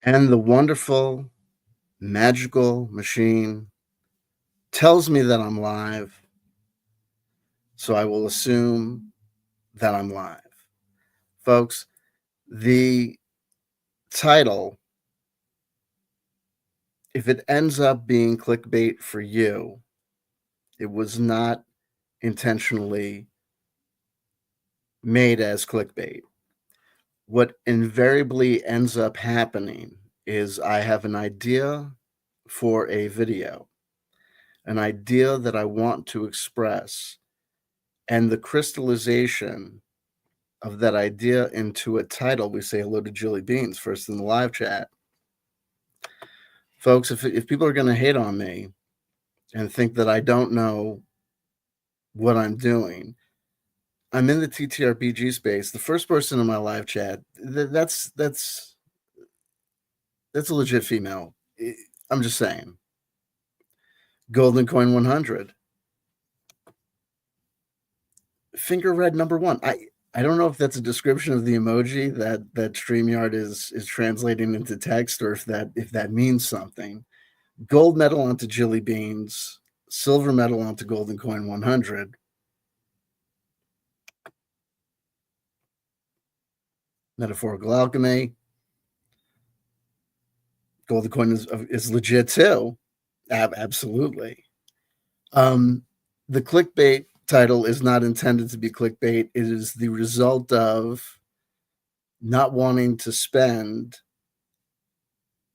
And the wonderful, magical machine tells me that I'm live, so I will assume that I'm live. Folks, the title, if it ends up being clickbait for you, it was not intentionally made as clickbait. What invariably ends up happening is I have an idea for a video, an idea that I want to express, and the crystallization of that idea into a title. We say hello to Jilly Beans first in the live chat. Folks, if people are going to hate on me and think that I don't know what I'm doing, I'm in the TTRPG space. The first person in my live chat, that's a legit female. I'm just saying. Golden Coin 100. Finger red number one. I don't know if that's a description of the emoji that StreamYard is translating into text, or if that means something. Gold medal onto Jilly Beans, silver medal onto Golden Coin 100. Metaphorical alchemy. Golden Coin is legit too. Absolutely. The clickbait title is not intended to be clickbait. It is the result of not wanting to spend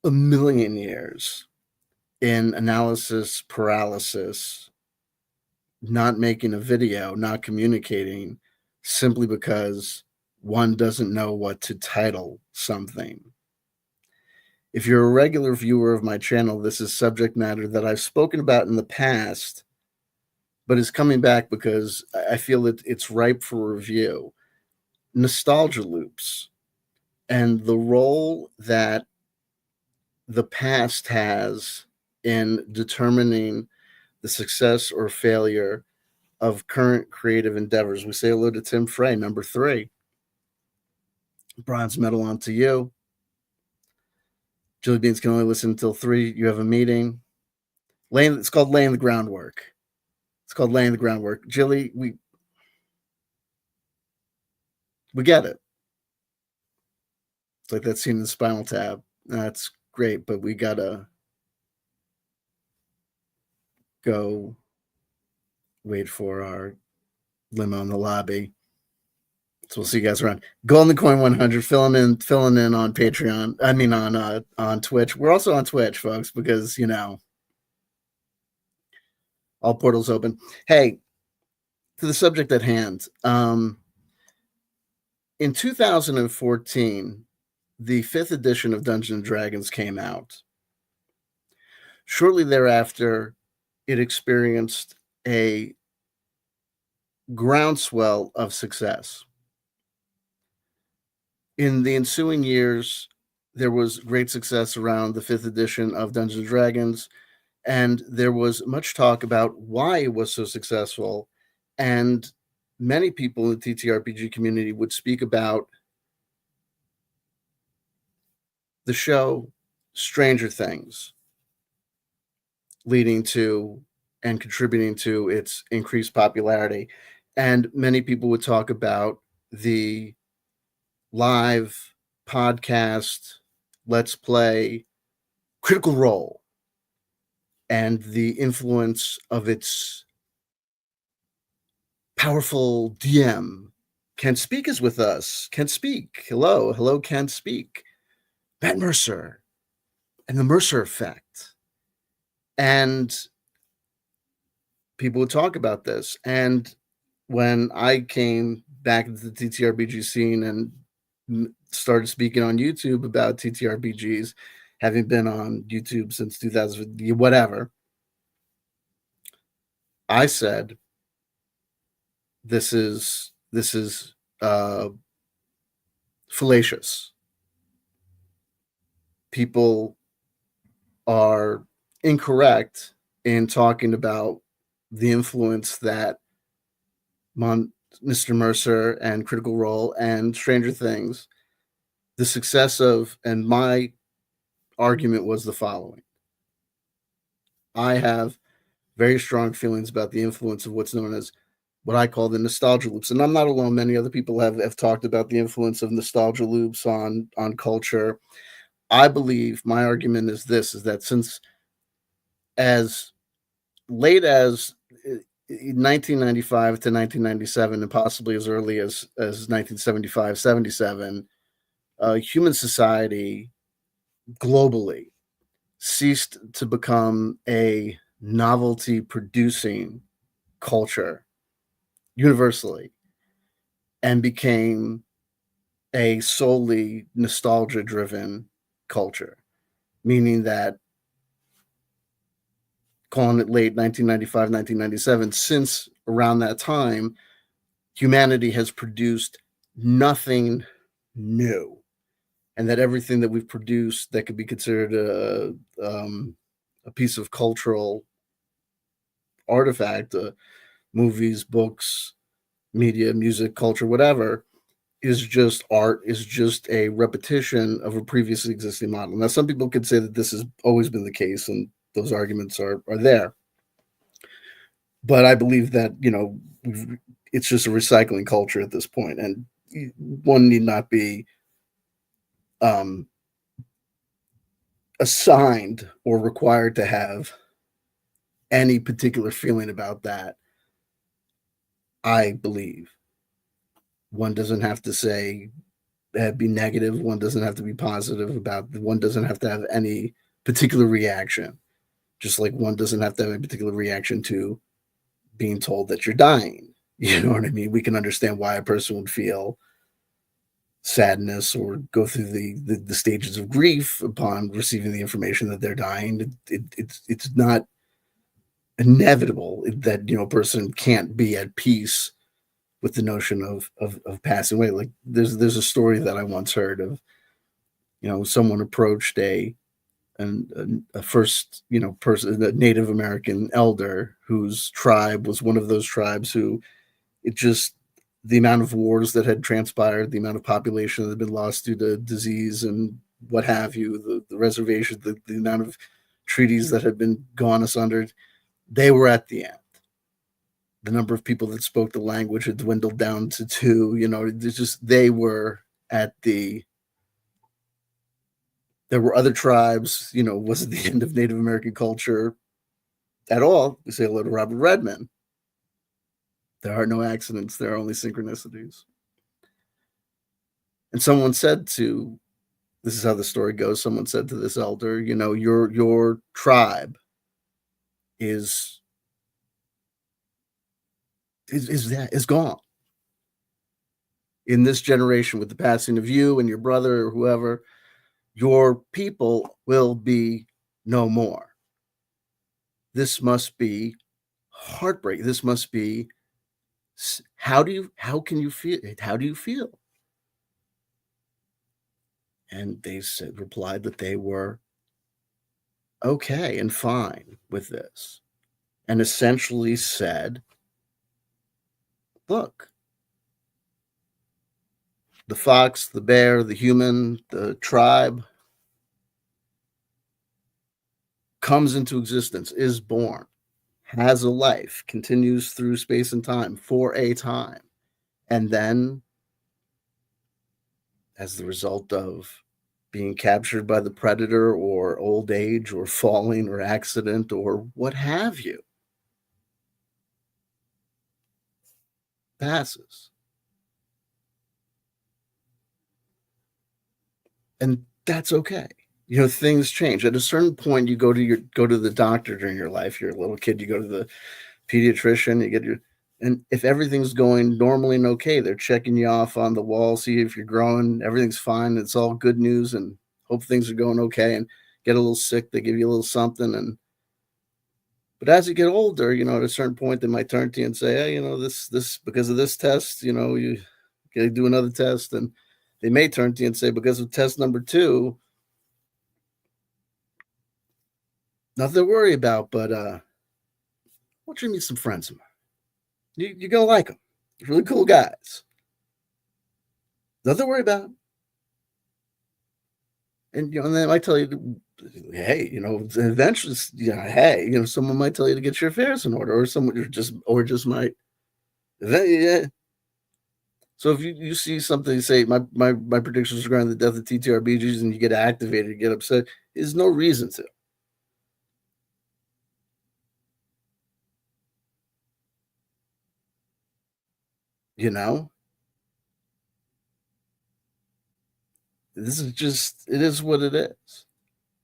a million years in analysis paralysis, not making a video, not communicating, simply because one doesn't know what to title something. If you're a regular viewer of my channel, this is subject matter that I've spoken about in the past, but is coming back because I feel that it's ripe for review. Nostalgia loops and the role that the past has in determining the success or failure of current creative endeavors. We say hello to Tim Frey, number 3. Bronze medal onto you. Jilly Beans can only listen until 3. You have a meeting. It's called laying the groundwork. It's called laying the groundwork. Jilly, we get it. It's like that scene in the Spinal Tap. That's great, but we gotta go wait for our limo in the lobby. So we'll see you guys around. Golden Coin 100 filling in on Patreon. I mean on Twitch. We're also on Twitch, folks, because all portals open. Hey, to the subject at hand. In 2014, the 5th edition of Dungeons and Dragons came out. Shortly thereafter, it experienced a groundswell of success. In the ensuing years, there was great success around the 5th edition of Dungeons and Dragons, and there was much talk about why it was so successful. And many people in the TTRPG community would speak about the show Stranger Things leading to and contributing to its increased popularity. And many people would talk about the live podcast, Let's Play, Critical Role, and the influence of its powerful DM. Ken Speak is with us. Ken Speak. Hello, Ken Speak. Matt Mercer and the Mercer Effect. And people would talk about this. And when I came back into the TTRPG scene and started speaking on YouTube about TTRPGs, having been on YouTube since 2000, whatever, I said, this is fallacious. People are incorrect in talking about the influence that Mr. Mercer and Critical Role and Stranger Things, the success of, and my argument was the following. I have very strong feelings about the influence of what's known as what I call the nostalgia loops. And I'm not alone. Many other people have talked about the influence of nostalgia loops on culture. I believe my argument is this, is that since as late as 1995 to 1997, and possibly as early as 1975, 77, human society globally ceased to become a novelty producing culture universally and became a solely nostalgia driven culture, meaning that calling it late 1995, 1997, since around that time, humanity has produced nothing new. And that everything that we've produced that could be considered a piece of cultural artifact, movies, books, media, music, culture, whatever, is just art, is just a repetition of a previously existing model. Now, some people could say that this has always been the case, and those arguments are there. But I believe that, it's just a recycling culture at this point, and one need not be um, assigned or required to have any particular feeling about that. I believe one doesn't have to say be negative. One doesn't have to be positive about. One doesn't have to have any particular reaction. Just like one doesn't have to have a particular reaction to being told that you're dying. You know what I mean? We can understand why a person would feel sadness or go through the stages of grief upon receiving the information that they're dying. It's not inevitable that a person can't be at peace with the notion of passing away. Like there's a story that I once heard of, someone approached a first person, a Native American elder whose tribe was one of those tribes who it just the amount of wars that had transpired, the amount of population that had been lost due to disease and what have you, the reservation, the amount of treaties that had been gone asunder, they were at the end. The number of people that spoke the language had dwindled down to two. They were at the. There were other tribes. Wasn't the end of Native American culture at all. We say hello to Robert Redman. There are no accidents. There are only synchronicities. And someone said to, this is how the story goes. Someone said to this elder, your tribe is gone. In this generation, with the passing of you and your brother or whoever, your people will be no more. This must be heartbreak. This must be, how can you feel? How do you feel? And they replied that they were okay and fine with this, and essentially said, look, the fox, the bear, the human, the tribe comes into existence, is born, has a life, continues through space and time for a time, and then, as the result of being captured by the predator or old age or falling or accident or what have you, passes. And that's okay. Things change. At a certain point, you go to the doctor during your life. You're a little kid, you go to the pediatrician, and if everything's going normally and okay, they're checking you off on the wall, see if you're growing, everything's fine, it's all good news, and hope things are going okay. And get a little sick, they give you a little something, but as you get older, at a certain point, they might turn to you and say, hey, this because of this test, you got to do another test, and they may turn to you and say, because of test number 2, nothing to worry about, but I want you to meet some friends of mine. You're going to like them. Really cool guys. Nothing to worry about. And, and they might tell you hey, eventually, hey, someone might tell you to get your affairs in order, or someone or just might. Yeah. So if you see something, say my predictions regarding the death of TTRPGs, and you get activated, you get upset, there's no reason to. You know, this is just it is what it is.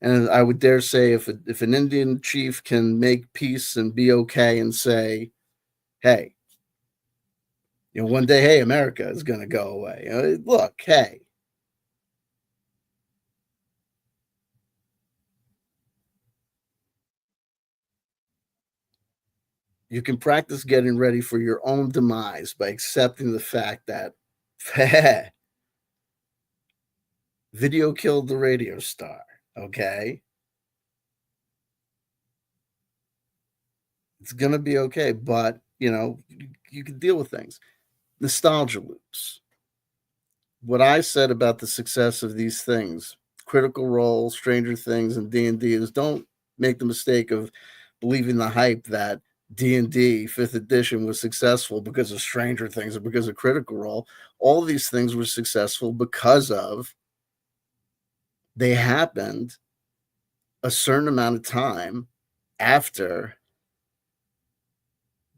And I would dare say, if an Indian chief can make peace and be okay and say, hey, one day, hey, America is going to go away. Look, hey, you can practice getting ready for your own demise by accepting the fact that video killed the radio star. Okay. It's going to be okay. But, you can deal with things. Nostalgia loops. What I said about the success of these things, Critical Role, Stranger Things, and D&D, is don't make the mistake of believing the hype that D&D 5th edition was successful because of Stranger Things or because of Critical Role. All these things were successful because of they happened a certain amount of time after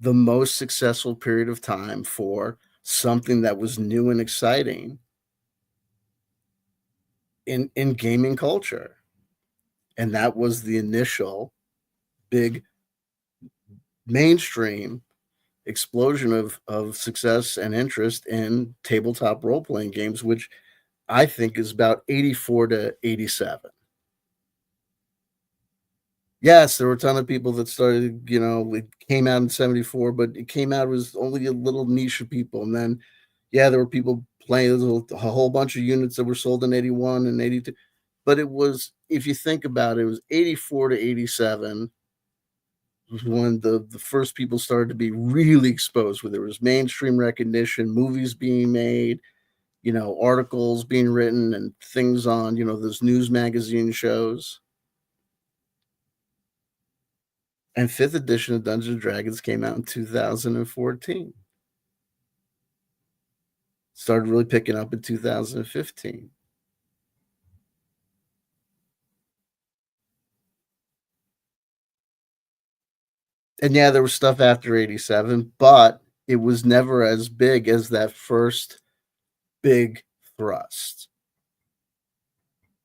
the most successful period of time for something that was new and exciting in gaming culture. And that was the initial big mainstream explosion of success and interest in tabletop role playing games, which I think is about 84 to 87. Yes, there were a ton of people that started, it came out in 74, but it came out was only a little niche of people. And then, yeah, there were people playing a whole bunch of units that were sold in 81 and 82. But it was, if you think about it, it was 84 to 87 was when the first people started to be really exposed, where there was mainstream recognition, movies being made, articles being written and things on, those news magazine shows. And 5th edition of Dungeons and Dragons came out in 2014. Started really picking up in 2015. And yeah, there was stuff after 87, but it was never as big as that first big thrust.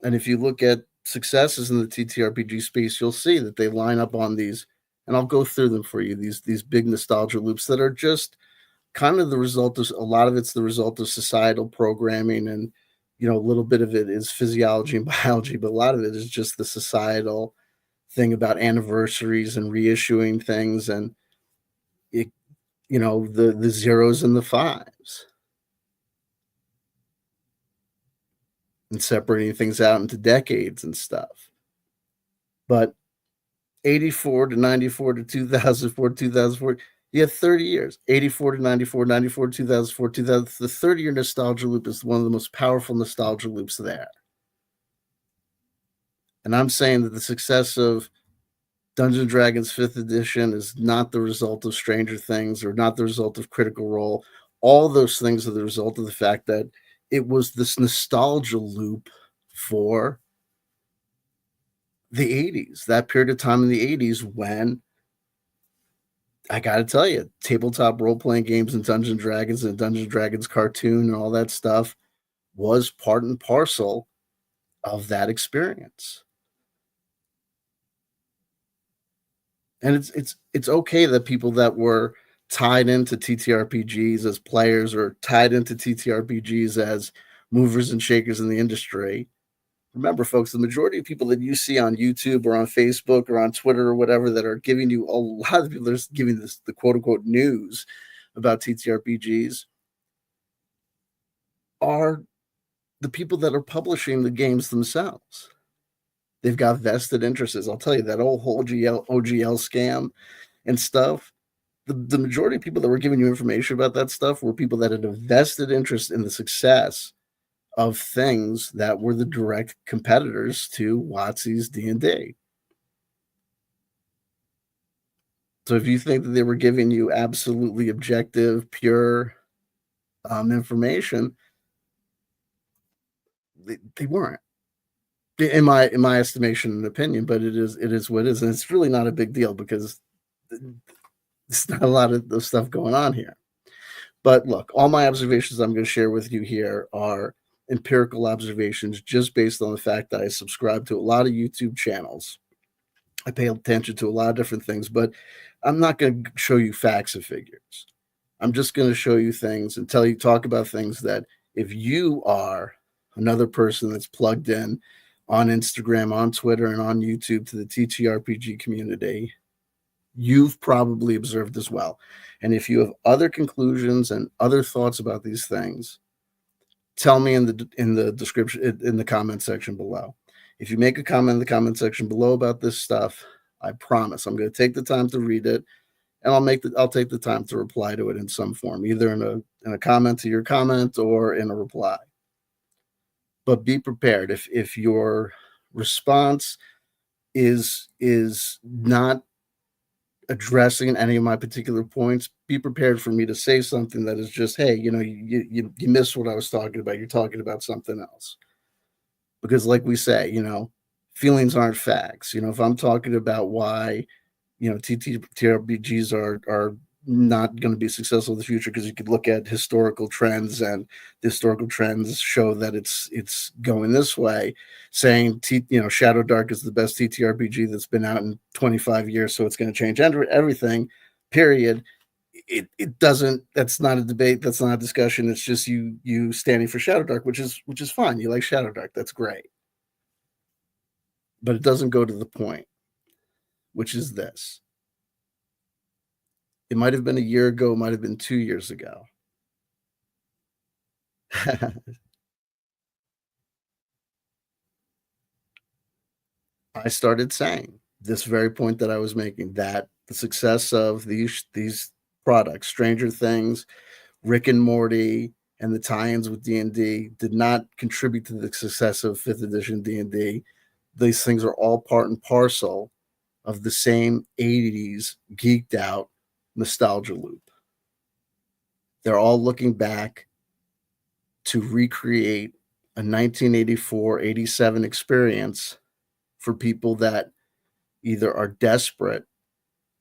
And if you look at successes in the TTRPG space, you'll see that they line up on these, and I'll go through them for you. These big nostalgia loops that are just kind of the result of a lot of it's the result of societal programming, and a little bit of it is physiology and biology, but a lot of it is just the societal thing about anniversaries and reissuing things, and it, the zeros and the fives, and separating things out into decades and stuff. But 84 to 94 to 2004, 2004. You have 30 years, 84 to 94, 94 to 2004, 2000. The 30-year nostalgia loop is one of the most powerful nostalgia loops there. And I'm saying that the success of Dungeons and Dragons 5th edition is not the result of Stranger Things or not the result of Critical Role. All those things are the result of the fact that it was this nostalgia loop for the 80s, that period of time in the 80s when I gotta tell you, tabletop role playing games and Dungeons and Dragons and Dungeons and Dragons cartoon and all that stuff was part and parcel of that experience. And it's okay that people that were tied into TTRPGs as players or tied into TTRPGs as movers and shakers in the industry. Remember, folks, the majority of people that you see on YouTube or on Facebook or on Twitter or whatever that are giving you a lot of people that are giving this the quote unquote news about TTRPGs are the people that are publishing the games themselves. They've got vested interests. I'll tell you that whole OGL scam and stuff. The majority of people that were giving you information about that stuff were people that had a vested interest in the success of things that were the direct competitors to WotC's D&D. So if you think that they were giving you absolutely objective, pure, information, they weren't, in my estimation and opinion, but it is what it is, and it's really not a big deal because there's not a lot of the stuff going on here. But look, all my observations I'm gonna share with you here are empirical observations just based on the fact that I subscribe to a lot of YouTube channels. I pay attention to a lot of different things, but I'm not gonna show you facts and figures. I'm just gonna show you things and talk about things that if you are another person that's plugged in on Instagram, on Twitter, and on YouTube to the TTRPG community, you've probably observed as well. And if you have other conclusions and other thoughts about these things, tell me in the description, in the comment section below. If you make a comment in the comment section below about this stuff, I promise I'm going to take the time to read it, and I'll take the time to reply to it in some form, either in a comment to your comment or in a reply. But be prepared. If your response is not addressing any of my particular points, be prepared for me to say something that is just, hey, you missed what I was talking about. You're talking about something else. Because like we say, feelings aren't facts. If I'm talking about why, TTRPGs are not going to be successful in the future, because you could look at historical trends, and the historical trends show that it's going this way, saying Shadow Dark is the best TTRPG that's been out in 25 years, so it's going to change everything, period. It doesn't. That's not a debate, that's not a discussion. It's just you standing for Shadow Dark, which is fine. You like Shadow Dark, that's great, but it doesn't go to the point, which is this. It might have been a year ago, it might have been 2 years ago. I started saying this very point that I was making, that the success of these products, Stranger Things, Rick and Morty, and the tie-ins with D&D did not contribute to the success of 5th edition D&D. These things are all part and parcel of the same 80s geeked out nostalgia loop. They're all looking back to recreate a 1984-87 experience for people that either are desperate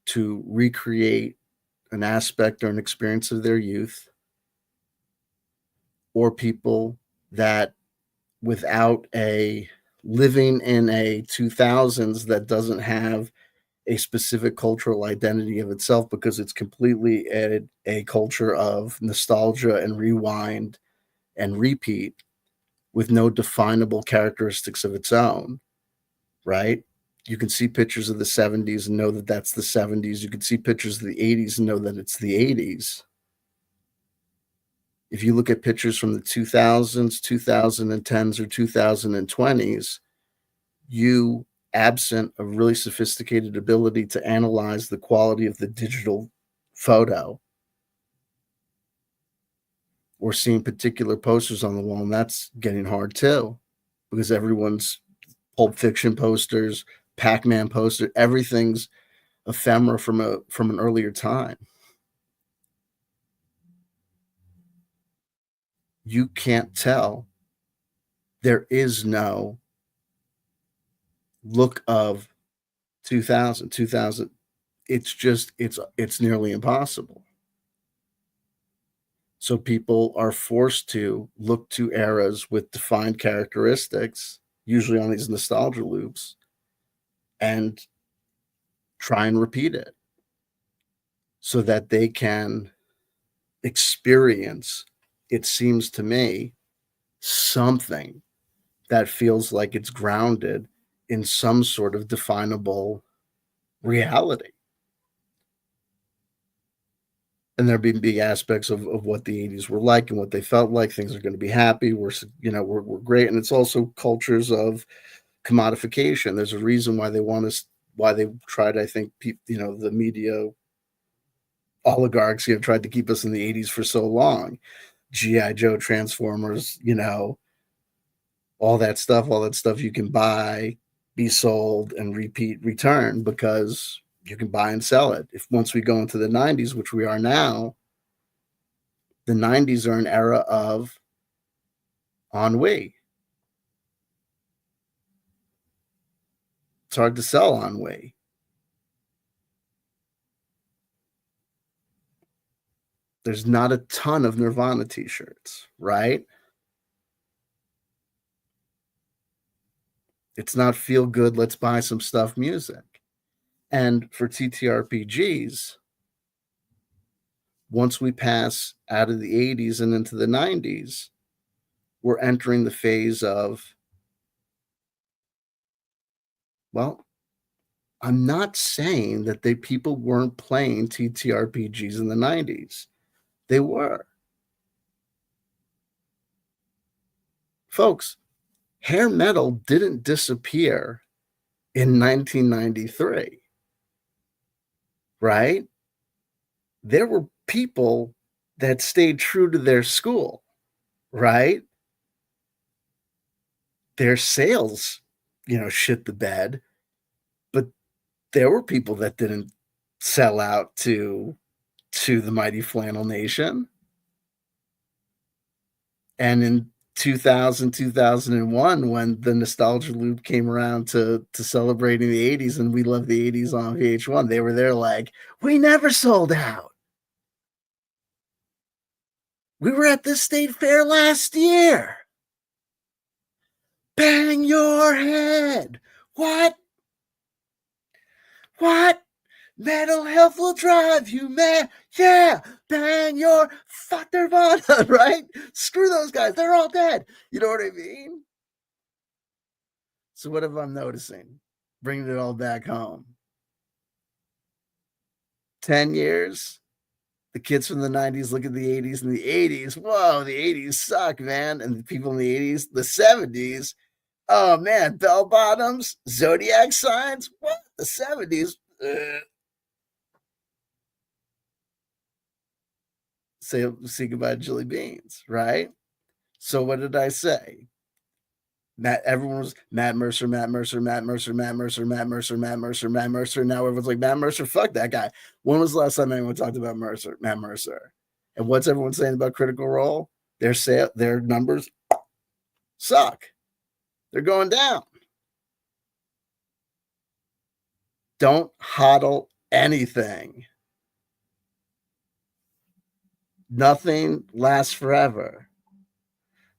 to recreate an aspect or an experience of their youth, or people that, without a living in a 2000s that doesn't have a specific cultural identity of itself, because it's completely a culture of nostalgia and rewind and repeat with no definable characteristics of its own, right? You can see pictures of the 70s and know that that's the 70s. You can see pictures of the 80s and know that it's the 80s. If you look at pictures from the 2000s, 2010s, or 2020s, you, absent a really sophisticated ability to analyze the quality of the digital photo, or seeing particular posters on the wall, and that's getting hard too, because everyone's Pulp Fiction posters, Pac-Man poster, everything's ephemera from an earlier time. You can't tell. There is no look of 2000. It's nearly impossible. So people are forced to look to eras with defined characteristics, usually on these nostalgia loops, and try and repeat it so that they can experience, it seems to me, something that feels like it's grounded in some sort of definable reality. And there being big aspects of what the 80s were like and what they felt like. Things are going to be happy. We're great. And it's also cultures of commodification. There's a reason why why they tried, I think, the media oligarchs, tried to keep us in the 80s for so long. G.I. Joe, Transformers, all that stuff you can buy, be sold, and return because you can buy and sell it. If once we go into the 90s, which we are now, the 90s are an era of ennui. It's hard to sell ennui. There's not a ton of Nirvana t-shirts, right? It's not feel good, let's buy some stuff music. And for TTRPGs, once we pass out of the 80s and into the 90s, we're entering the phase of, well, I'm not saying that people weren't playing TTRPGs in the 90s. They were. Folks, hair metal didn't disappear in 1993, right? There were people that stayed true to their school, right? Their sales, shit the bed, but there were people that didn't sell out to the mighty flannel nation. And in 2000, 2001, when the nostalgia loop came around to celebrating the 80s, and we love the 80s on VH1, they were there like, we never sold out. We were at the state fair last year. Bang your head. What? Mental health will drive you mad. Yeah, bang your fuck Nirvana, right? Screw those guys. They're all dead. You know what I mean? So what if I'm noticing? Bringing it all back home. 10 years, the kids from the 90s look at the 80s, and the 80s, whoa, the 80s suck, man. And the people in the 80s, the 70s, oh man, bell bottoms, zodiac signs, what? The 70s, say goodbye to Jilly Beans, right? So what did I say? Everyone was Matt Mercer, Matt Mercer, Matt Mercer, Matt Mercer, Matt Mercer, Matt Mercer, Matt Mercer. Now everyone's like, Matt Mercer, fuck that guy. When was the last time anyone talked about Matt Mercer? And what's everyone saying about Critical Role? Their numbers suck. They're going down. Don't hodl anything. Nothing lasts forever.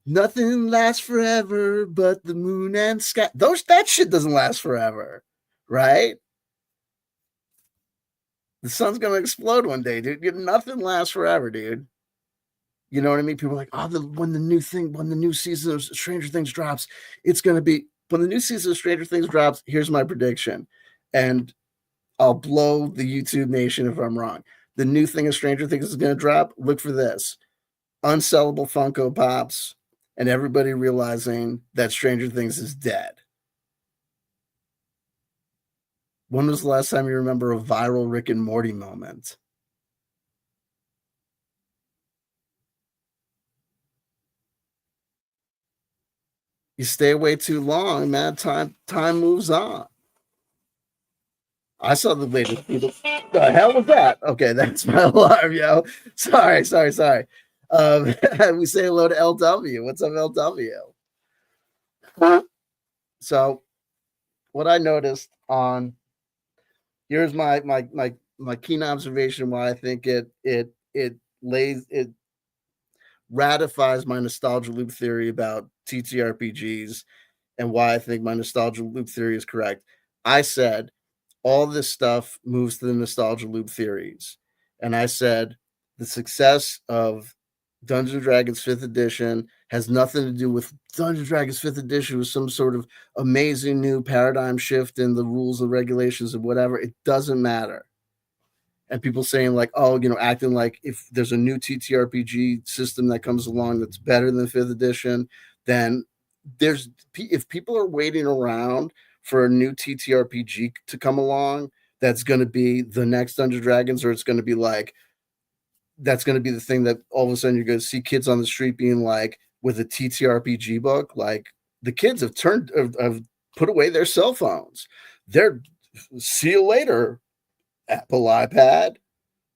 Nothing lasts forever but the moon and sky. That shit doesn't last forever, right? The sun's gonna explode one day, dude. Nothing lasts forever, dude. You know what I mean? People are like, oh, when the new season of Stranger Things drops, it's gonna be when the new season of Stranger Things drops. Here's my prediction, and I'll blow the YouTube nation if I'm wrong. The new thing of Stranger Things is gonna drop. Look for this: unsellable Funko Pops, and everybody realizing that Stranger Things is dead. When was the last time you remember a viral Rick and Morty moment? You stay away too long, man. Time moves on. I saw the latest. The hell was that? Okay, that's my alarm, yo. Sorry. We say hello to LW. What's up, LW? So, what I noticed on here's my keen observation why I think it ratifies my nostalgia loop theory about TTRPGs and why I think my nostalgia loop theory is correct. I said all this stuff moves to the nostalgia loop theories. And I said the success of Dungeons and Dragons 5th edition has nothing to do with Dungeons and Dragons 5th edition was some sort of amazing new paradigm shift in the rules and regulations and whatever. It doesn't matter. And people saying like, oh, acting like if there's a new TTRPG system that comes along that's better than 5th edition, then if people are waiting around for a new TTRPG to come along, that's going to be the next Dungeons Dragons, or it's going to be like that's going to be the thing that all of a sudden you're going to see kids on the street being like with a TTRPG book, like The kids have put away their cell phones. They're see you later, Apple iPad.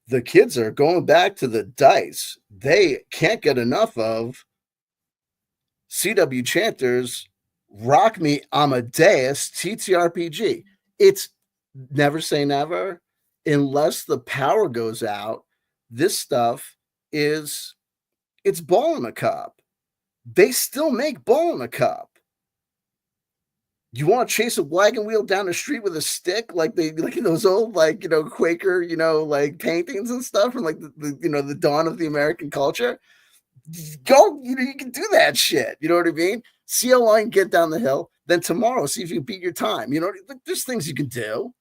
The kids are going back to the dice. They can't get enough of CW Chanters Rock Me Amadeus TTRPG. It's never say never. Unless the power goes out, this stuff is it's ball in a cup. They still make ball in a cup. You want to chase a wagon wheel down the street with a stick, like they like in those old Quaker like paintings and stuff from like the dawn of the American culture. Go, you can do that shit. You know what I mean? See how long you get down the hill. Then tomorrow, see if you beat your time. There's things you can do.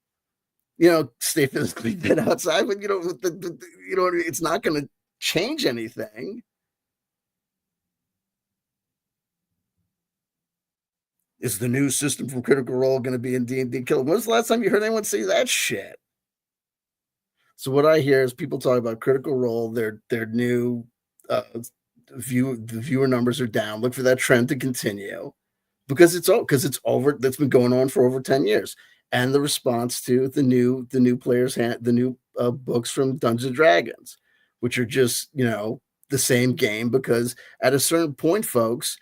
Stay physically fit outside, but what I mean? It's not going to change anything. Is the new system from Critical Role going to be in D&D Killer? When's the last time you heard anyone say that shit? So what I hear is people talk about Critical Role. Their new the viewer numbers are down. Look for that trend to continue because it's over. That's been going on for over 10 years. And the response to the new books from Dungeons and Dragons, which are just the same game, because at a certain point, folks,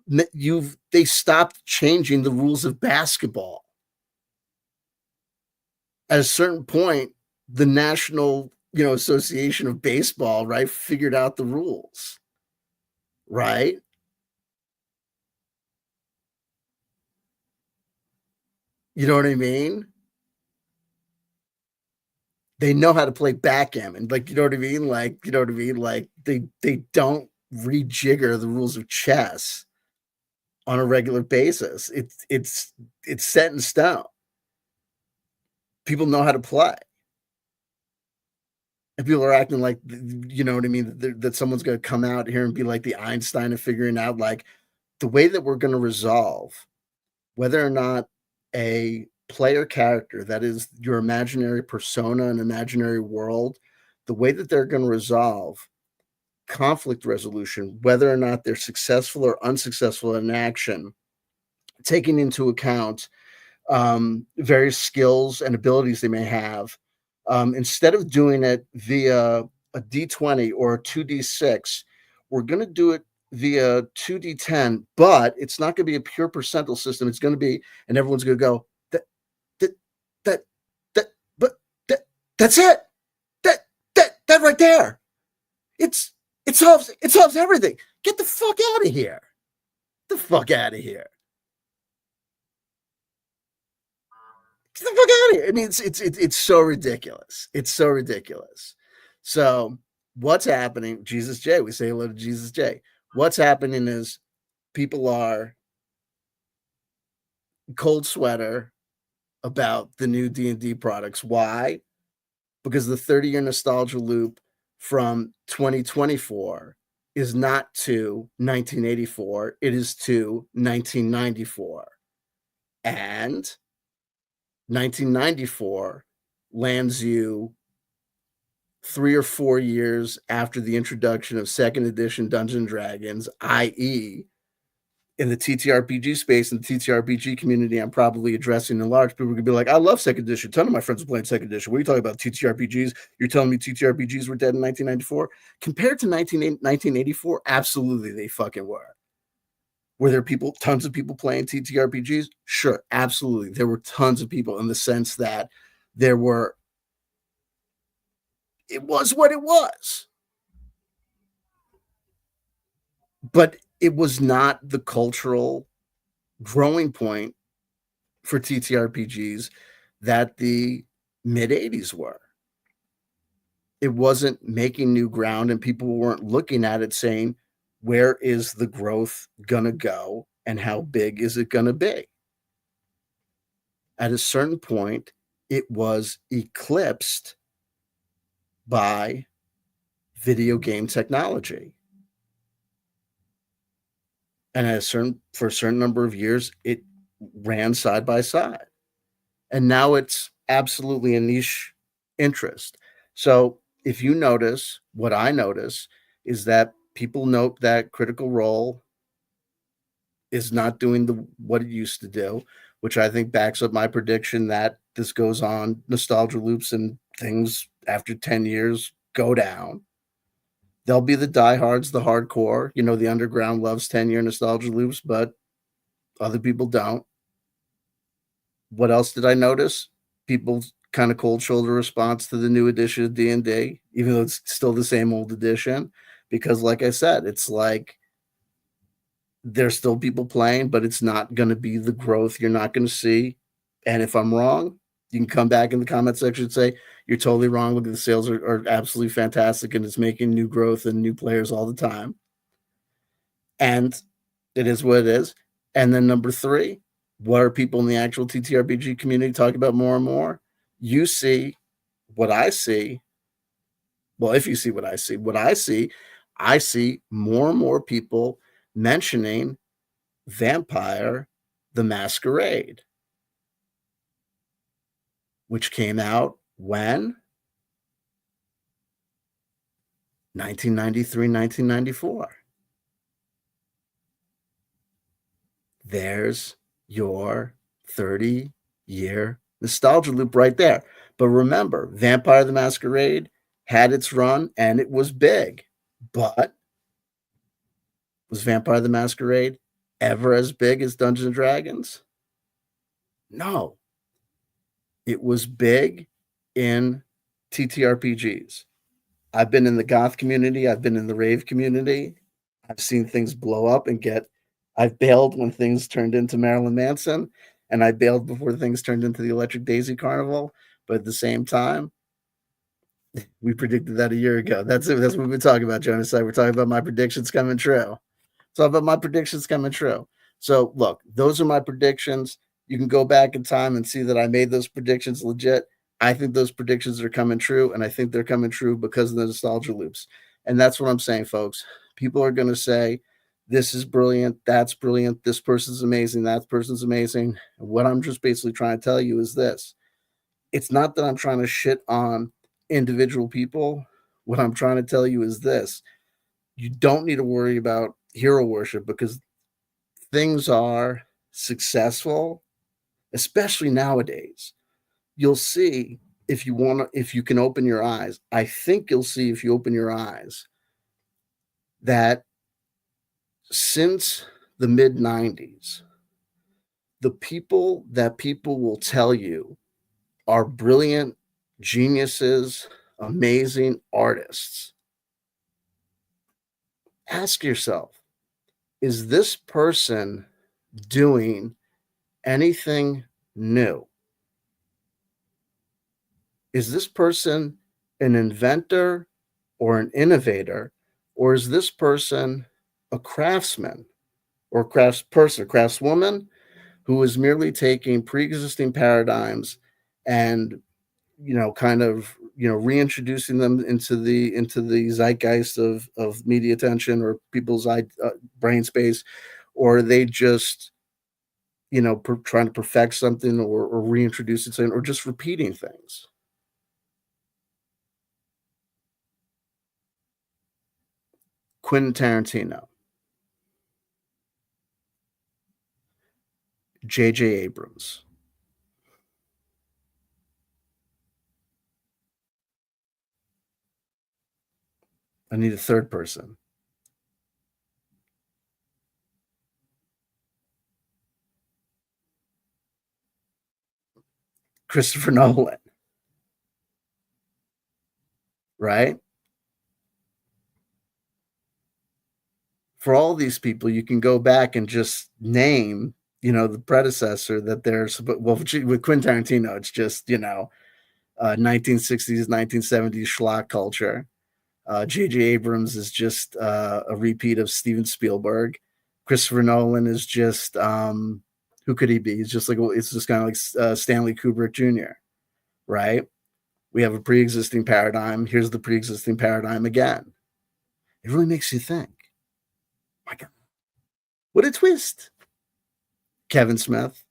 they stopped changing the rules of basketball. At a certain point, the National Association of Baseball, right, figured out the rules, right? You know what I mean? They know how to play backgammon, like you know what I mean, like they don't rejigger the rules of chess on a regular basis. It's set in stone. People know how to play. And people are acting like, you know what I mean, that someone's going to come out here and be like the Einstein of figuring out like the way that we're going to resolve whether or not a player character, that is your imaginary persona and imaginary world, the way that they're going to resolve conflict resolution, whether or not they're successful or unsuccessful in action, taking into account various skills and abilities they may have, instead of doing it via a D20 or a 2D6, we're going to do it via 2D10, but it's not going to be a pure percentile system. It's going to be, and everyone's going to go, that, but that's it. That right there. It solves everything. Get the fuck out of here. Get the fuck out of here. Get the fuck out of here. I mean, it's so ridiculous. It's so ridiculous. So what's happening? Jesus J. We say hello to Jesus J. What's happening is people are cold sweater about the new D&D products. Why? Because the 30-year nostalgia loop from 2024 is not to 1984. It is to 1994. And 1994 lands you 3 or 4 years after the introduction of second edition Dungeons and Dragons, i.e., in the TTRPG space and the TTRPG community, I'm probably addressing in large. People are gonna be like, I love second edition. A ton of my friends are playing second edition. What are you talking about? TTRPGs? You're telling me TTRPGs were dead in 1994? Compared to 1984, absolutely they fucking were. Were there tons of people playing TTRPGs? Sure, absolutely. There were tons of people in the sense that it was what it was. But it was not the cultural growing point for TTRPGs that the mid 80s were. It wasn't making new ground, and people weren't looking at it saying, where is the growth going to go and how big is it going to be? At a certain point, it was eclipsed by video game technology. And for a certain number of years, it ran side by side. And now it's absolutely a niche interest. So if you notice, what I notice is that people note that Critical Role is not doing the what it used to do, which I think backs up my prediction that this goes on nostalgia loops and things after 10 years go down. There'll be the diehards, the hardcore, the underground loves 10-year nostalgia loops, but other people don't. What else did I notice? People's kind of cold shoulder response to the new edition of D&D, even though it's still the same old edition, because like I said, it's like there's still people playing, but it's not going to be the growth you're not going to see. And if I'm wrong, you can come back in the comment section and say, you're totally wrong. Look at the sales are absolutely fantastic and it's making new growth and new players all the time. And it is what it is. And then number 3, what are people in the actual TTRPG community talking about more and more? You see what I see. Well, if you see what I see more and more people mentioning Vampire the Masquerade, which came out when? 1993, 1994. There's your 30-year nostalgia loop right there. But remember, Vampire the Masquerade had its run and it was big. But was Vampire the Masquerade ever as big as Dungeons and Dragons? No. It was big in TTRPGs. I've been in the goth community. I've been in the rave community. I've seen things blow up and I've bailed when things turned into Marilyn Manson, and I bailed before things turned into the Electric Daisy Carnival. But at the same time, we predicted that a year ago. That's it. That's what we're talking about, Jonas. We're talking about my predictions coming true. So about my predictions coming true. So look, those are my predictions. You can go back in time and see that I made those predictions legit. I think those predictions are coming true, and I think they're coming true because of the nostalgia loops. And that's what I'm saying, folks. People are going to say, this is brilliant, that's brilliant, this person's amazing, that person's amazing. And what I'm just basically trying to tell you is this. It's not that I'm trying to shit on individual people. What I'm trying to tell you is this. You don't need to worry about hero worship because things are successful, especially nowadays. You'll see if you can open your eyes. I think you'll see if you open your eyes that since the mid 90s, the people that people will tell you are brilliant geniuses, amazing artists. Ask yourself, is this person doing anything new? Is this person an inventor or an innovator, or is this person a craftsman or a craftswoman who is merely taking pre-existing paradigms and kind of reintroducing them into the zeitgeist of media attention or people's brain space, or are they just trying to perfect something or reintroduce it or just repeating things? Quentin Tarantino, J.J. Abrams, I need a third person. Christopher Nolan, right? For all these people, you can go back and just name, the predecessor that there's, well, with Quentin Tarantino, it's just, 1960s, 1970s schlock culture. J.J. Abrams is just a repeat of Steven Spielberg. Christopher Nolan is just, who could he be? He's just it's just kind of like Stanley Kubrick Jr., right? We have a pre-existing paradigm. Here's the pre-existing paradigm again. It really makes you think. My God, what a twist. Kevin Smith,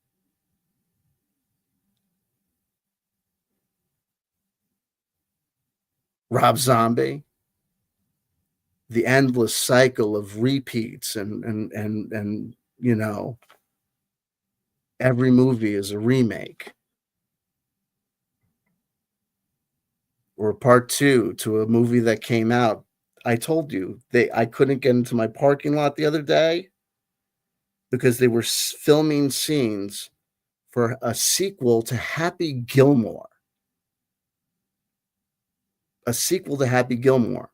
Rob Zombie, the endless cycle of repeats and you know, every movie is a remake or a part 2 to a movie that came out. I told you, I couldn't get into my parking lot the other day because they were filming scenes for a sequel to Happy Gilmore, a sequel to Happy Gilmore.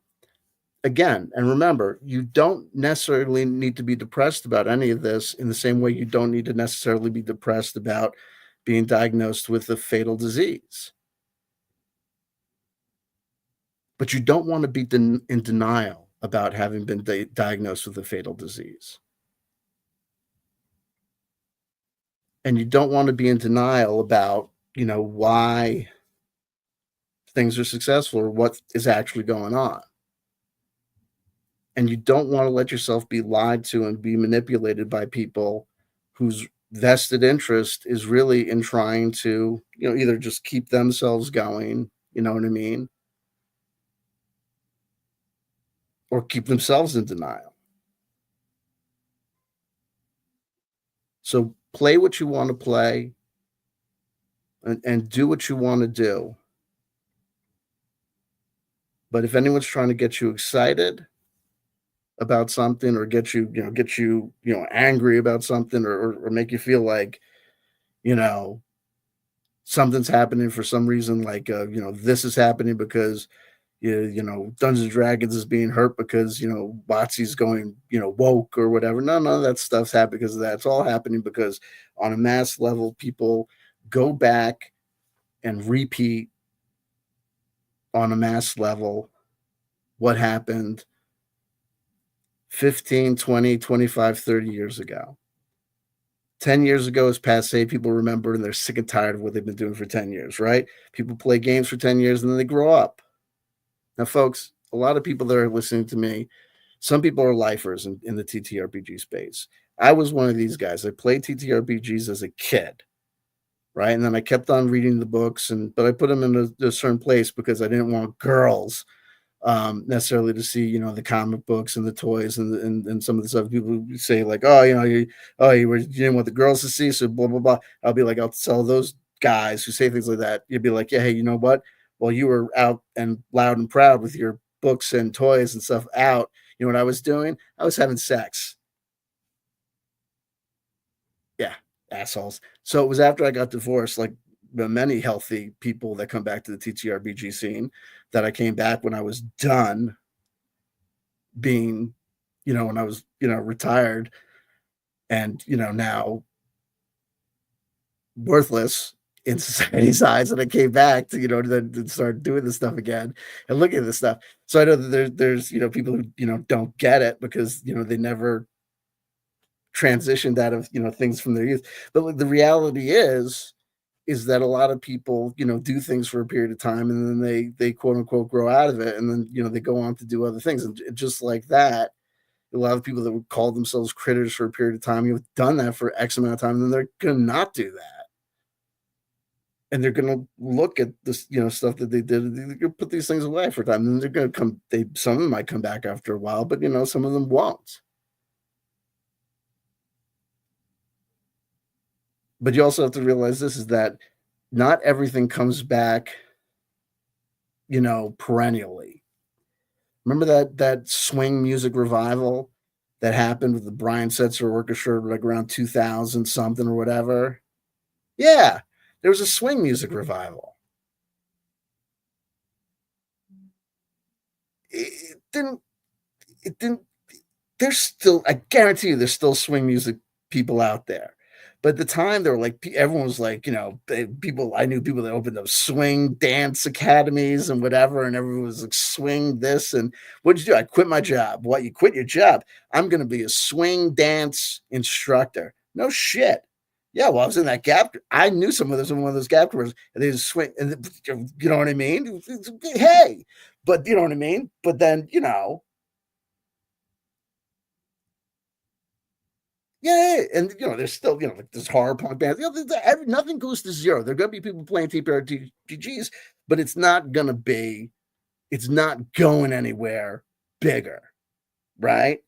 Again, and remember, you don't necessarily need to be depressed about any of this in the same way you don't need to necessarily be depressed about being diagnosed with a fatal disease. But you don't want to be in denial about having been diagnosed with a fatal disease. And you don't want to be in denial about, why things are successful or what is actually going on. And you don't want to let yourself be lied to and be manipulated by people whose vested interest is really in trying to, either just keep themselves going, you know what I mean? Or keep themselves in denial. So play what you want to play and do what you want to do. But if anyone's trying to get you excited about something or get you angry about something or make you feel like, you know, something's happening for some reason, like this is happening because Dungeons and Dragons is being hurt because Watsy's going woke or whatever. No, none of that stuff's happening because of that. It's all happening because on a mass level, people go back and repeat on a mass level what happened 15, 20, 25, 30 years ago. 10 years ago is passe. People remember and they're sick and tired of what they've been doing for 10 years, right? People play games for 10 years and then they grow up. Now, folks, a lot of people that are listening to me, some people are lifers in the TTRPG space. I was one of these guys. I played TTRPGs as a kid, right? And then I kept on reading the books, but I put them in a certain place because I didn't want girls necessarily to see, the comic books and the toys and some of the stuff. People say like, oh, you didn't want the girls to see, so blah blah blah. I'll be like, I'll tell those guys who say things like that. You'd be like, yeah, hey, you know what? While you were out and loud and proud with your books and toys and stuff out, you know what I was doing? I was having sex. Yeah, assholes. So it was after I got divorced, like the many healthy people that come back to the TTRPG scene, that I came back when I was done being, when I was, retired and, now worthless in society's eyes. And I came back to, to start doing this stuff again and looking at this stuff. So I know that there's, people who, don't get it because, they never transitioned out of, things from their youth. But like, the reality is that a lot of people, do things for a period of time and then they quote unquote grow out of it and then, they go on to do other things. And just like that, a lot of people that would call themselves critters for a period of time, you've done that for X amount of time, and then they're gonna not do that. And they're gonna look at this, stuff that they did, they're gonna put these things away for a time, and then they're gonna some of them might come back after a while, but some of them won't. But you also have to realize this is that not everything comes back, perennially. Remember that swing music revival that happened with the Brian Setzer Orchestra like around 2000 something or whatever? Yeah, there was a swing music revival. It didn't there's still, I guarantee you, there's still swing music people out there. But at the time, there were like everyone was like, people. I knew people that opened up swing dance academies and whatever, and everyone was like swing this and what'd you do? I quit my job. What, you quit your job? I'm going to be a swing dance instructor. No shit. Yeah, well, I was in that gap. I knew some of those in one of those gap tours, and they just swing, and you know what I mean? Hey, but you know what I mean? But then, yeah, and there's still like this horror punk band. Nothing goes to zero. There are gonna be people playing TPRTGs, but it's not gonna be. It's not going anywhere bigger, right?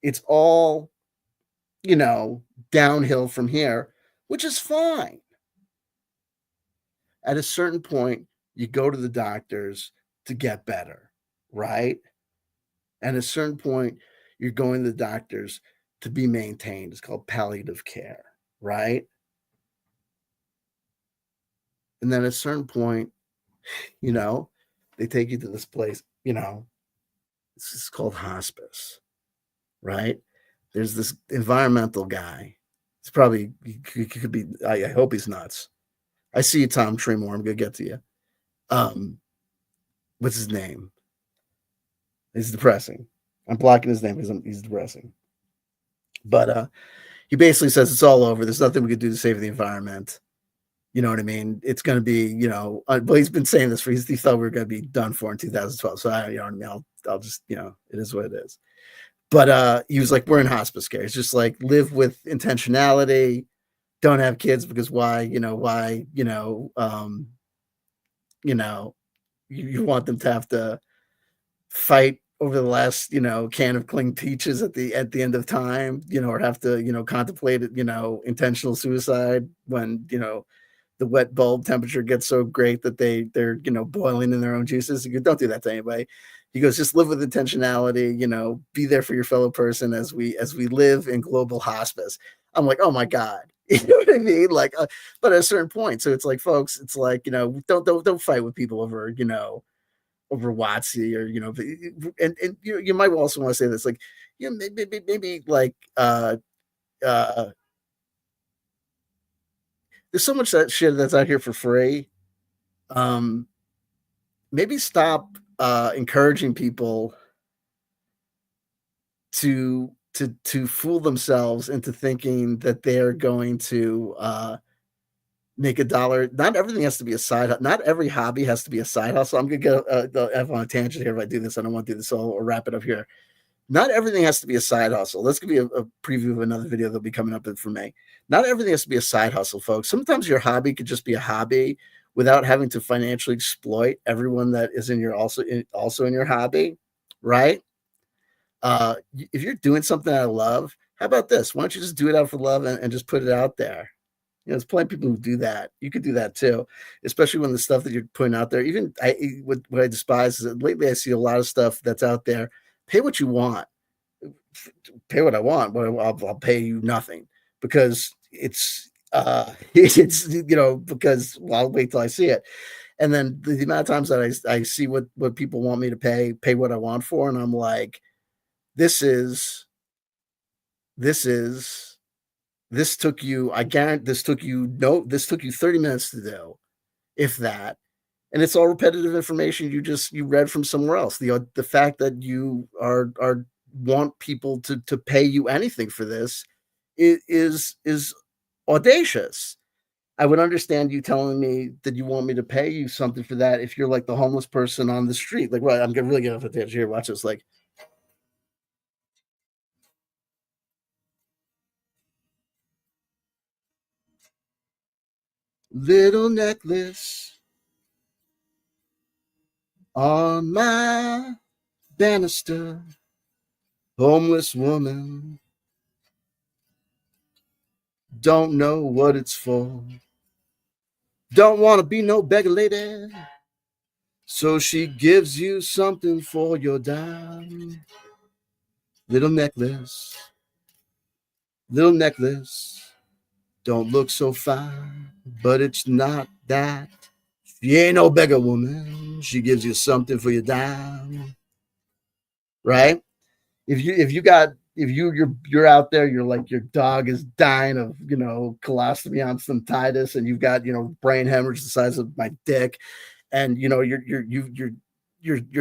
It's all you know, downhill from here, which is fine. At a certain point, you go to the doctors to get better, right? At a certain point, you're going to the doctors to be maintained. It's called palliative care, right? And then at a certain point, you know, they take you to this place, it's called hospice, right? There's this environmental guy. It's probably, he could be, I hope he's nuts. I see you, Tom Tremore. I'm going to get to you. Um, what's his name? He's depressing. I'm blocking his name because he's depressing. But he basically says it's all over. There's nothing we could do to save the environment. You know what I mean? It's going to be, but he's been saying this he thought we were going to be done for in 2012. So you know what I mean? I'll just, it is what it is. But he was like, we're in hospice care. It's just like live with intentionality. Don't have kids because why? You know, you want them to have to fight over the last, can of cling peaches at the end of time, or have to, contemplate it, intentional suicide when, the wet bulb temperature gets so great that they're boiling in their own juices. You don't do that to anybody. He goes, just live with intentionality, be there for your fellow person as we live in global hospice. I'm like, oh my God. You know what I mean? Like, but at a certain point, so it's like, folks, it's like, don't fight with people over Watsy or and you might also want to say this, like, maybe like there's so much that shit that's out here for free. Um, maybe stop encouraging people to fool themselves into thinking that they're going to make a dollar. Not everything has to be a side. Not every hobby has to be a side hustle. I'm gonna get on a tangent here if I do this. I don't want to do this. So I'll wrap it up here. Not everything has to be a side hustle. This could be a preview of another video that'll be coming up for me. Not everything has to be a side hustle, folks. Sometimes your hobby could just be a hobby without having to financially exploit everyone that is in your also in your hobby, right? If you're doing something out of love, how about this? Why don't you just do it out for love and just put it out there? There's plenty of people who do that. You could do that too, especially when the stuff that you're putting out there. Even what I despise is that lately I see a lot of stuff that's out there. Pay what you want, pay what I want, but I'll pay you nothing because it's it's because I'll wait till I see it. And then the amount of times that I see what people want me to pay what I want for, and I'm like, this is this is this took you, I guarantee this took you 30 minutes to do, if that. And it's all repetitive information you read from somewhere else. The fact that you are want people to pay you anything for this is audacious. I would understand you telling me that you want me to pay you something for that if you're like the homeless person on the street. Like, well, I'm gonna really get off the tangent here. Watch this. Like, little necklace on my banister, homeless woman, don't know what it's for. Don't want to be no beggar lady. So she gives you something for your dime. Little necklace, little necklace. Don't look so fine, but it's not that. She ain't no beggar woman. She gives you something for your dime. Right? If you're out there, you're like your dog is dying of colostomy stomatitis, and you've got brain hemorrhage the size of my dick, and you're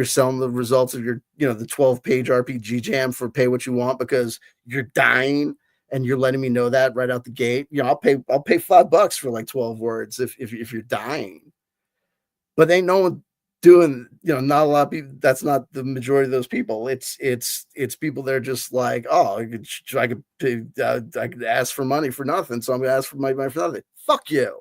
selling the results of your the 12-page RPG jam for pay what you want because you're dying, and you're letting me know that right out the gate. I'll pay $5 for like 12 words if you're dying. But ain't no one doing, not a lot of people. That's not the majority of those people. It's people that are just like, oh, I could ask for money for nothing, so I'm gonna ask for money for nothing. Fuck you.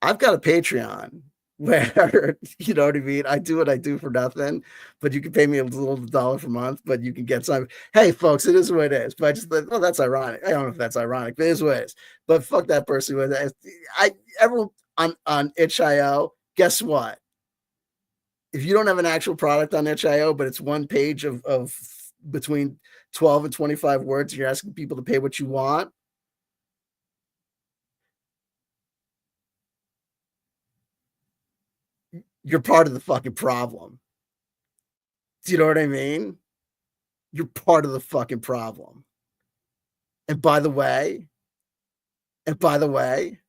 I've got a Patreon. where you know what I mean? I do what I do for nothing, but you can pay me a little dollar per month, but you can get some. Hey, folks, it is what it is. But I just thought, oh, that's ironic. I don't know if that's ironic, but it is what it is. But fuck that person with it. I everyone on itch.io, guess what? If you don't have an actual product on itch.io, but it's one page of between 12 and 25 words, and you're asking people to pay what you want, you're part of the fucking problem. Do you know what I mean? You're part of the fucking problem. And by the way, and by the way,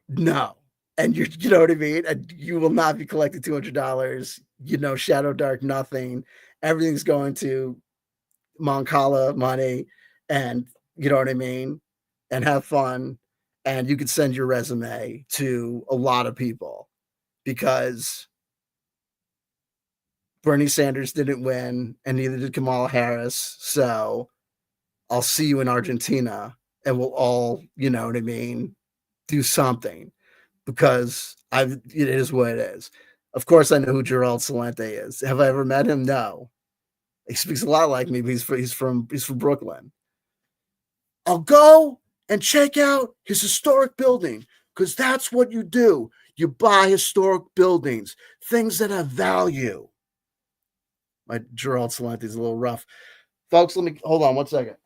no. And you know what I mean? And you will not be collecting $200, shadow dark nothing. Everything's going to Moncala money, and you know what I mean? And have fun. And you could send your resume to a lot of people because Bernie Sanders didn't win, and neither did Kamala Harris. So I'll see you in Argentina, and we'll all, you know what I mean, do something because it is what it is. Of course, I know who Gerald Celente is. Have I ever met him? No. He speaks a lot like me, but he's from Brooklyn. I'll go and check out his historic building because that's what you do. You buy historic buildings, things that have value. My Gerald Celente is a little rough. Folks, let me hold on 1 second.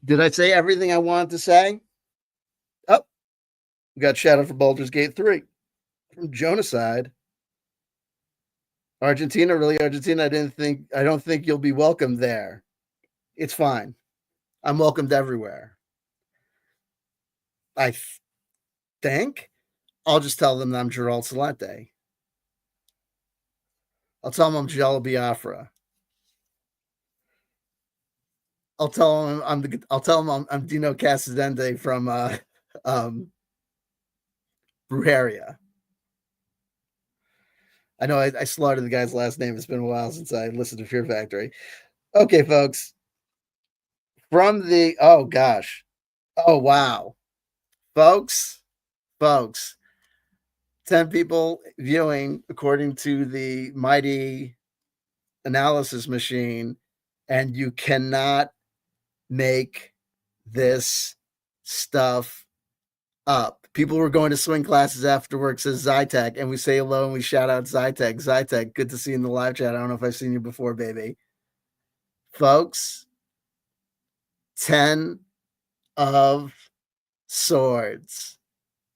Did I say everything I wanted to say? Oh, we got shouted for Baldur's Gate 3 from Jonaside. Argentina, really Argentina? I don't think you'll be welcomed there. It's fine. I'm welcomed everywhere. I think I'll just tell them I'm Gerald Celente. I'll tell them I'm Jello Biafra. I'll tell them I'm Dino Casadente from Brujeria. I know I slaughtered the guy's last name. It's been a while since I listened to Fear Factory. Okay, folks. From the oh gosh. Oh wow. Folks, 10 people viewing according to the mighty analysis machine, and you cannot make this stuff up. People were going to swing classes after work, says Zytec, and we say hello and we shout out Zytec. Zytec, good to see you in the live chat. I don't know if I've seen you before, baby. Folks, 10 of swords.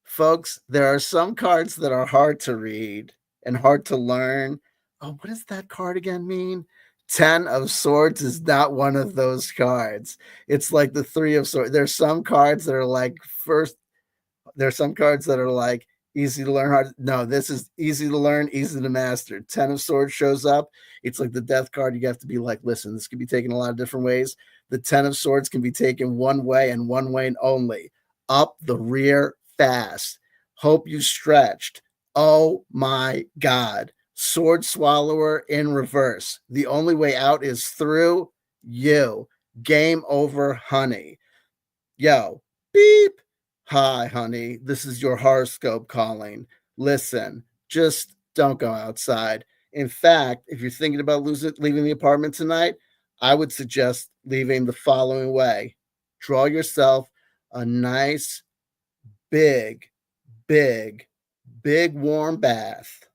Folks, there are some cards that are hard to read and hard to learn. Oh, what does that card again mean? 10 of swords is not one of those cards. It's like the 3 of swords. There's some cards that are like there's some cards that are like easy to learn, hard. No, this is easy to learn, easy to master. 10 of swords shows up. It's like the death card. You have to be like, listen, this can be taken a lot of different ways. The 10 of swords can be taken one way and one way only. Up the rear fast. Hope you stretched. Oh my God. Sword swallower in reverse. The only way out is through you. Game over, honey. Yo, beep. Hi, honey. This is your horoscope calling. Listen, just don't go outside. In fact, if you're thinking about leaving the apartment tonight, I would suggest leaving the following way. Draw yourself a nice, big, big, big warm bath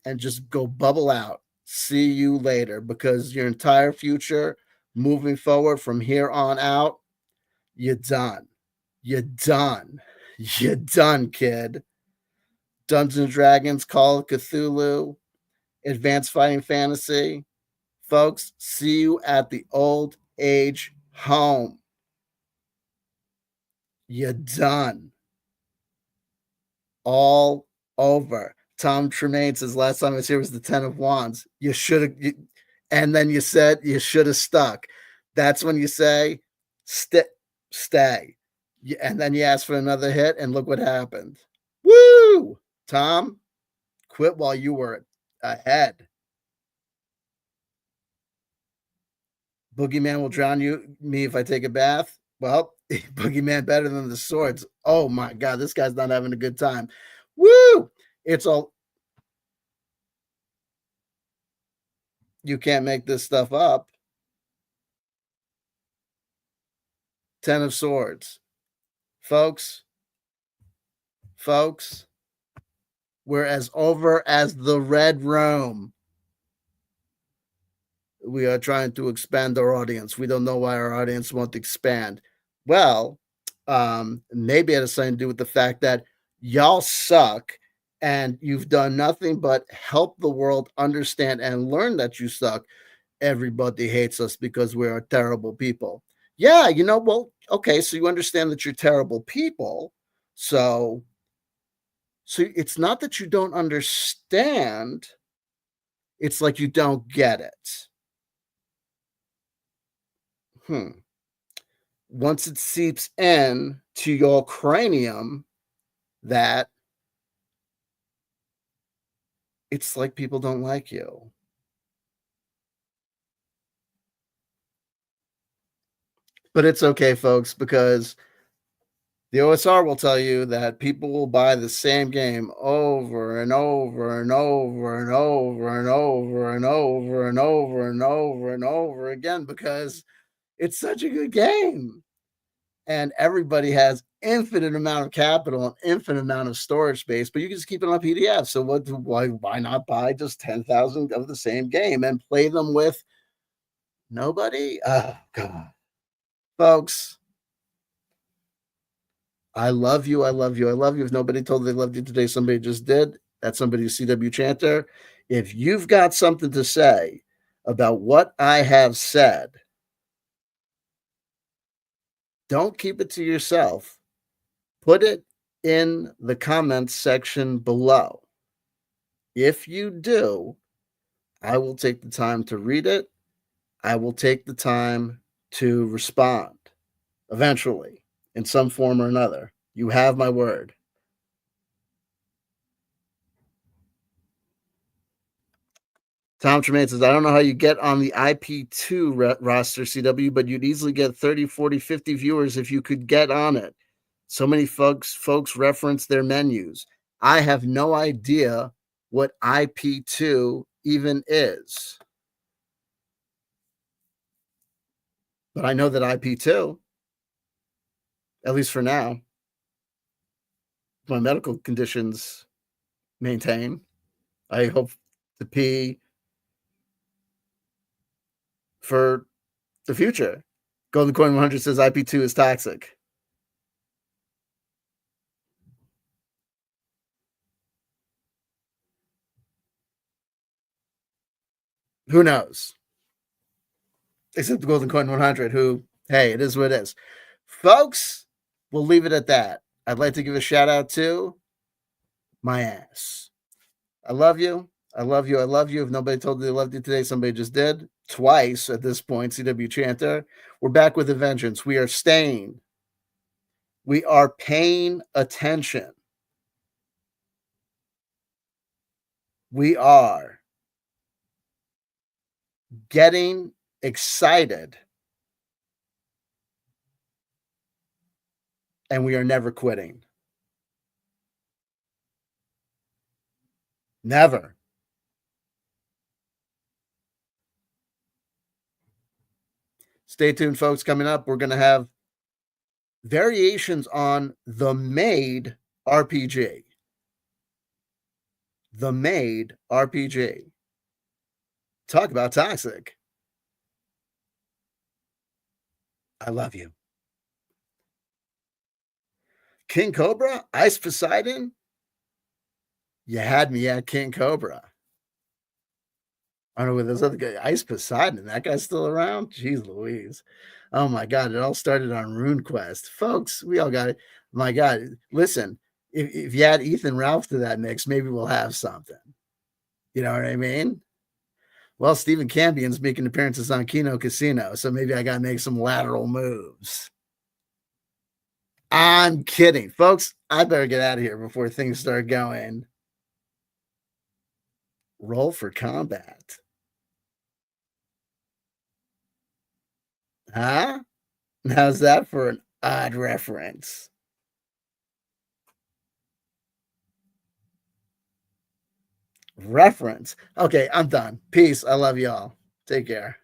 and just go bubble out. See you later, because your entire future moving forward from here on out, you're done. You're done. You're done, kid. Dungeons and Dragons, Call of Cthulhu, Advanced Fighting Fantasy. Folks, see you at the old age home. You're done. All over. Tom Tremaine says last time I was here was the 10 of Wands. You should have, and then you said you should have stuck. That's when you say, stay. And then you ask for another hit, and look what happened. Woo! Tom, quit while you were ahead. Boogeyman will drown me if I take a bath. Well, Boogeyman better than the swords. Oh my God, this guy's not having a good time. Woo! It's all, you can't make this stuff up. 10 of swords. Folks, we're as over as the red room. We are trying to expand our audience. We don't know why our audience won't expand. Well, maybe it has something to do with the fact that y'all suck and you've done nothing but help the world understand and learn that you suck. Everybody hates us because we are terrible people. Yeah, well, okay, so you understand that you're terrible people. So it's not that you don't understand, it's like you don't get it. Once it seeps in to your cranium, that it's like people don't like you. But it's okay, folks, because the OSR will tell you that people will buy the same game over and over and over and over and over and over and over and over and over again because it's such a good game. And everybody has infinite amount of capital and infinite amount of storage space, but you can just keep it on PDF. So why not buy just 10,000 of the same game and play them with nobody? Oh God. Folks, I love you. I love you. I love you. If nobody told you they loved you today, somebody just did. That's somebody's CW chanter. If you've got something to say about what I have said, don't keep it to yourself. Put it in the comments section below. If you do, I will take the time to read it. I will take the time to respond eventually in some form or another. You have my word. Tom Tremaine says, I don't know how you get on the IP2 roster, CW, but you'd easily get 30, 40, 50 viewers if you could get on it. So many folks reference their menus. I have no idea what IP2 even is. But I know that IP2, at least for now, my medical conditions maintain. I hope to P for the future. Golden Coin 100 says IP2 is toxic. Who knows? Except the Golden Coin 100, who, hey, it is what it is. Folks, we'll leave it at that. I'd like to give a shout out to my ass. I love you. I love you. I love you. If nobody told you they loved you today, somebody just did. Twice at this point, CW Chanter. We're back with a vengeance. We are staying. We are paying attention. We are getting excited. And we are never quitting. Never. Stay tuned, folks. Coming up, we're going to have variations on the Made RPG. The Made RPG. Talk about toxic. I love you. King Cobra? Ice Poseidon? You had me at King Cobra. I don't know where those other guys, Ice Poseidon, that guy's still around? Jeez Louise. Oh my God, it all started on RuneQuest. Folks, we all got it. My God, listen, if you add Ethan Ralph to that mix, maybe we'll have something. You know what I mean? Well, Stephen Cambion's making appearances on Kino Casino, so maybe I got to make some lateral moves. I'm kidding. Folks, I better get out of here before things start going. Roll for combat. Huh? How's that for an odd reference? Reference. Okay, I'm done. Peace. I love y'all. Take care.